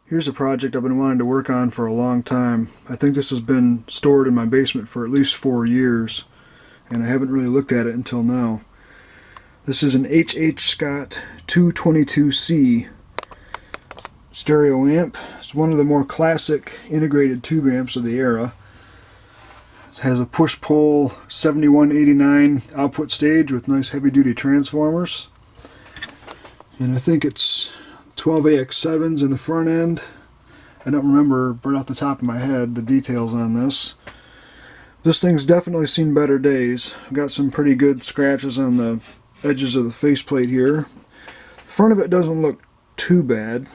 Here's a project I've been wanting to work on for a long time. I think this has been stored in my basement for at least 4 years, and I haven't really looked at it until now. This is an H.H. Scott 222C stereo amp. It's one of the more classic integrated tube amps of the era. It has a push-pull 7189 output stage with nice heavy-duty transformers. And I think it's 12AX7s in the front end. I don't remember right off the top of my head the details on this. This thing's definitely seen better days. I've got some pretty good scratches on the edges of the faceplate here. The front of it doesn't look too bad,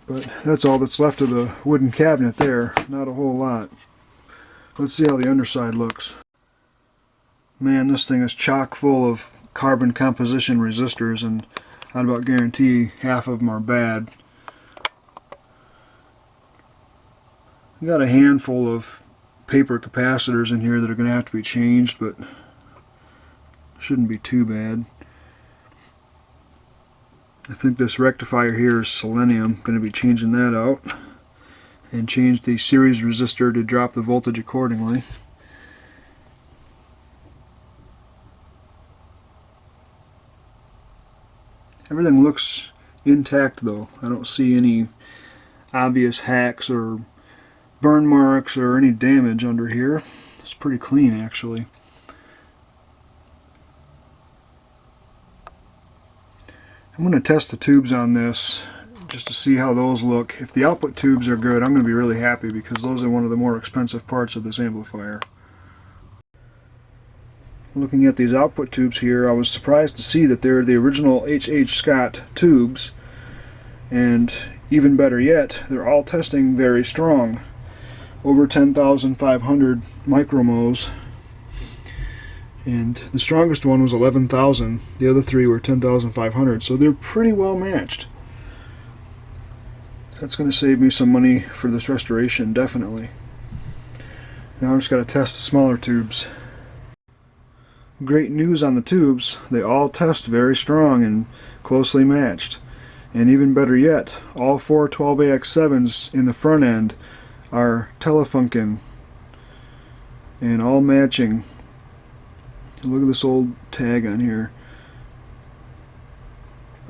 but that's all that's left of the wooden cabinet there. Not a whole lot. Let's see how the underside looks. Man, this thing is chock full of carbon composition resistors, and I'd about guarantee half of them are bad. I've got a handful of paper capacitors in here that are going to have to be changed, but shouldn't be too bad. I think this rectifier here is selenium. Going to be changing that out and change the series resistor to drop the voltage accordingly. Everything looks intact though. I don't see any obvious hacks or burn marks or any damage under here. It's pretty clean actually. I'm going to test the tubes on this just to see how those look. If the output tubes are good, I'm going to be really happy because those are one of the more expensive parts of this amplifier. Looking at these output tubes here, I was surprised to see that they're the original H.H. Scott tubes, and even better yet, they're all testing very strong. Over 10,500 micromhos, and the strongest one was 11,000. The other three were 10,500, so they're pretty well matched. That's going to save me some money for this restoration, definitely. Now I've just got to test the smaller tubes. Great news on the tubes, they all test very strong and closely matched. And even better yet, all four 12AX7s in the front end are Telefunken and all matching. Look at this old tag on here.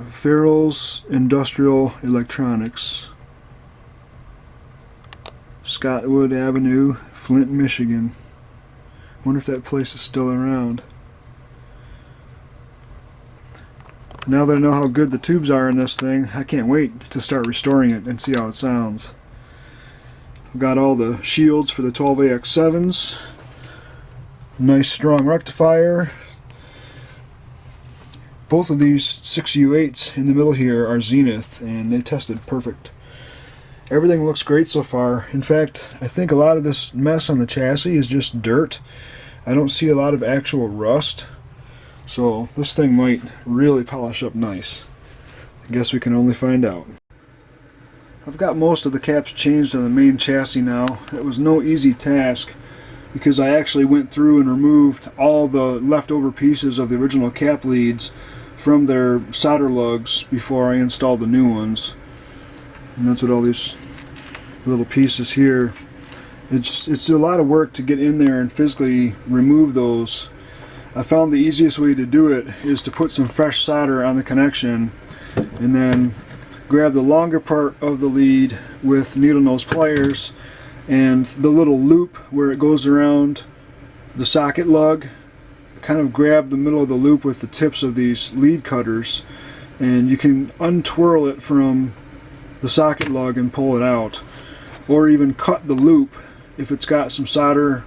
Farrell's Industrial Electronics, Scottwood Avenue, Flint, Michigan. Wonder if that place is still around. Now that I know how good the tubes are in this thing, I can't wait to start restoring it and see how it sounds. I've got all the shields for the 12AX7s. Nice strong rectifier. Both of these 6U8s in the middle here are Zenith, and they tested perfect. Everything looks great so far. In fact, I think a lot of this mess on the chassis is just dirt. I don't see a lot of actual rust. So this thing might really polish up nice. I guess we can only find out. I've got most of the caps changed on the main chassis now. It was no easy task because I actually went through and removed all the leftover pieces of the original cap leads from their solder lugs before I installed the new ones. And that's what all these little pieces here. It's a lot of work to get in there and physically remove those. I found the easiest way to do it is to put some fresh solder on the connection and then grab the longer part of the lead with needle nose pliers and the little loop where it goes around the socket lug. Kind of grab the middle of the loop with the tips of these lead cutters, and you can untwirl it from the socket lug and pull it out, or even cut the loop if it's got some solder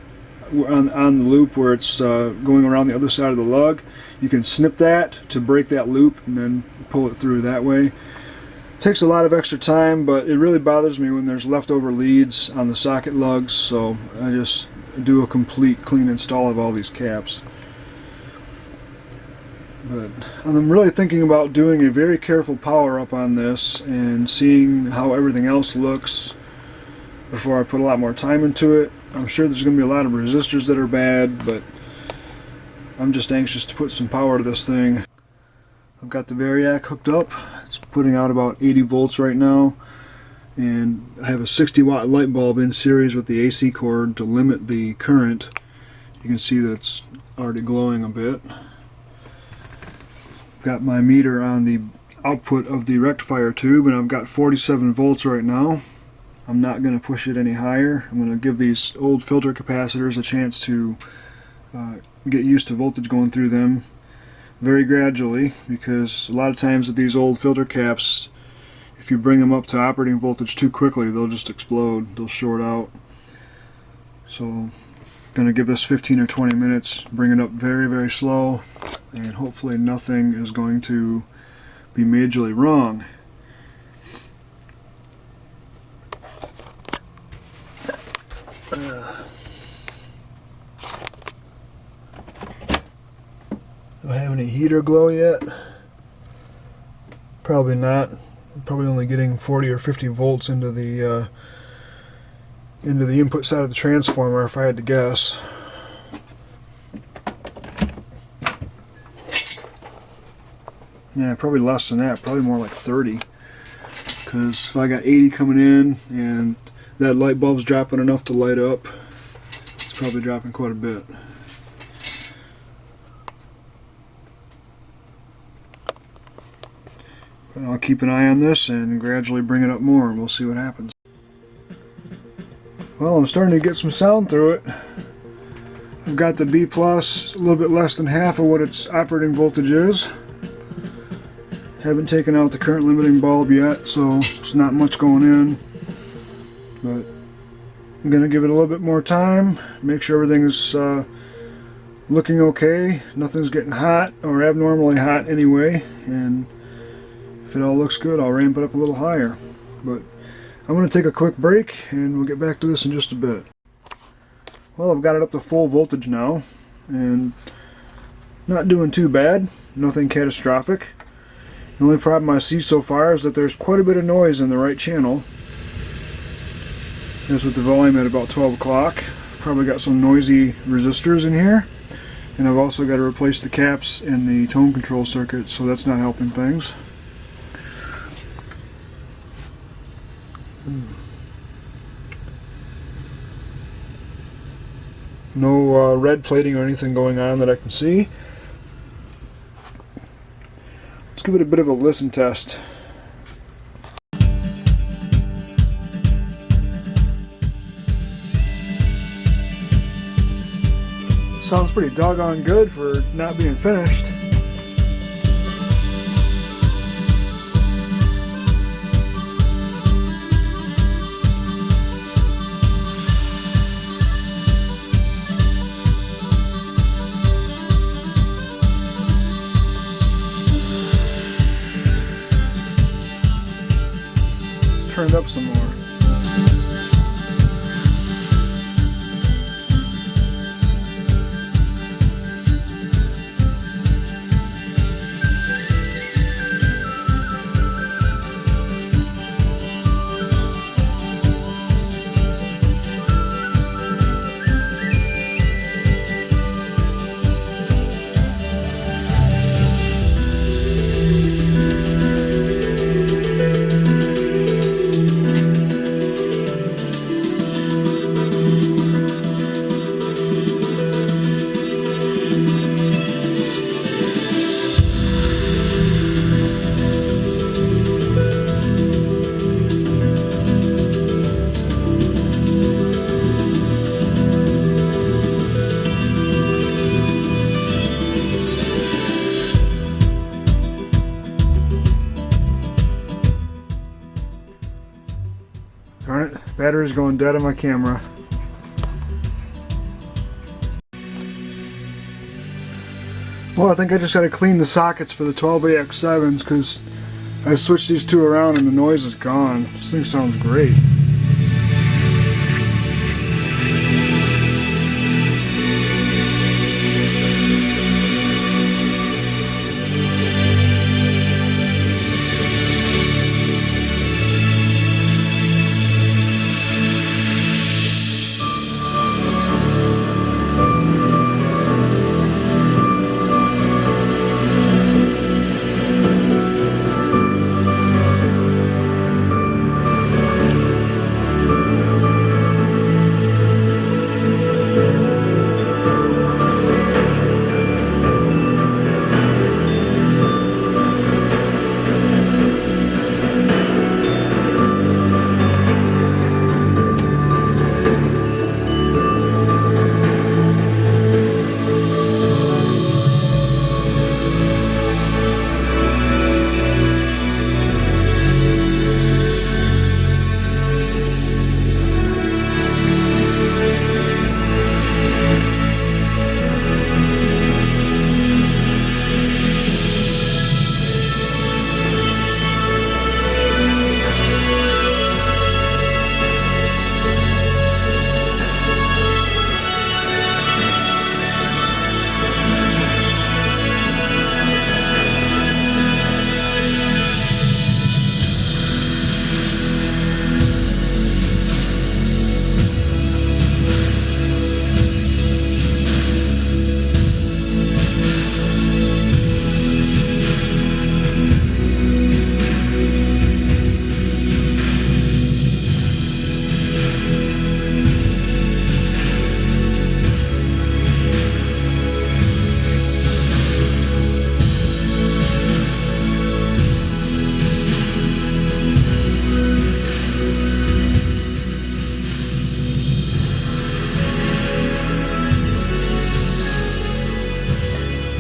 on the loop where it's going around the other side of the lug. You can snip that to break that loop and then pull it through that way. It takes a lot of extra time, but it really bothers me when there's leftover leads on the socket lugs, so I just do a complete clean install of all these caps. But I'm really thinking about doing a very careful power up on this and seeing how everything else looks before I put a lot more time into it. I'm sure there's going to be a lot of resistors that are bad, but I'm just anxious to put some power to this thing. I've got the Variac hooked up. It's putting out about 80 volts right now. and I have a 60-watt light bulb in series with the AC cord to limit the current. You can see that it's already glowing a bit. Got my meter on the output of the rectifier tube, and I've got 47 volts right now. I'm not going to push it any higher. I'm going to give these old filter capacitors a chance to get used to voltage going through them very gradually, because a lot of times with these old filter caps, if you bring them up to operating voltage too quickly, they'll just explode, they'll short out. So I'm going to give this 15 or 20 minutes, bring it up very, very slow, and hopefully nothing is going to be majorly wrong. Do I have any heater glow yet? Probably not. I'm probably only getting 40 or 50 volts into the input side of the transformer, if I had to guess. Yeah, probably less than that. Probably more like 30. Because if I got 80 coming in and that light bulb's dropping enough to light up, it's probably dropping quite a bit. But I'll keep an eye on this and gradually bring it up more, and we'll see what happens. Well, I'm starting to get some sound through it. I've got the B+, a little bit less than half of what its operating voltage is. Haven't taken out the current limiting bulb yet, so it's not much going in. But I'm going to give it a little bit more time, make sure everything's looking okay. Nothing's getting hot or abnormally hot anyway, and if it all looks good, I'll ramp it up a little higher. But I'm going to take a quick break and we'll get back to this in just a bit. Well, I've got it up to full voltage now, and not doing too bad, nothing catastrophic. The only problem I see so far is that there's quite a bit of noise in the right channel. That's with the volume at about 12 o'clock. Probably got some noisy resistors in here. And I've also got to replace the caps in the tone control circuit, so that's not helping things. No red plating or anything going on that I can see. Let's give it a bit of a listen test. Sounds pretty doggone good for not being finished. Turned up some more. Darn it, battery's going dead on my camera. Well, I think I just got to clean the sockets for the 12AX7s because I switched these two around and the noise is gone. This thing sounds great.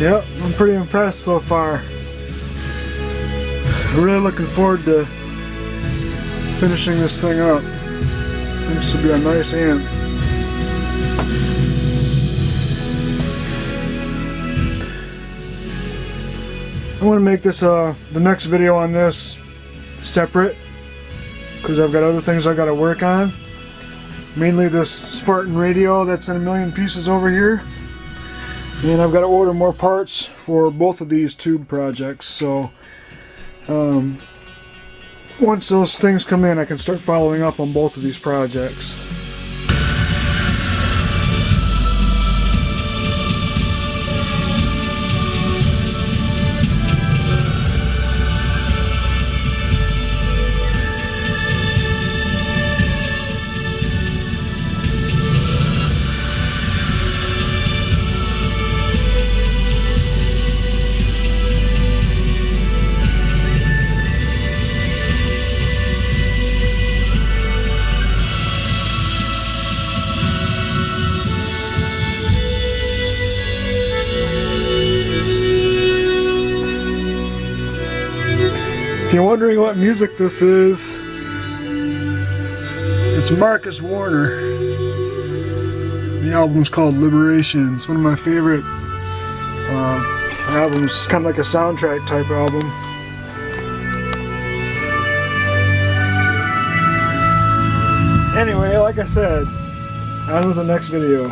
Yep, I'm pretty impressed so far. I'm really looking forward to finishing this thing up. I think this will be a nice amp. I want to make this the next video on this separate because I've got other things I got to work on. Mainly this Spartan radio that's in a million pieces over here. And I've got to order more parts for both of these tube projects. So once those things come in, I can start following up on both of these projects. If you're wondering what music this is, it's Marcus Warner. The album's called Liberation. It's one of my favorite albums. It's kind of like a soundtrack type album. Anyway, like I said, on with the next video.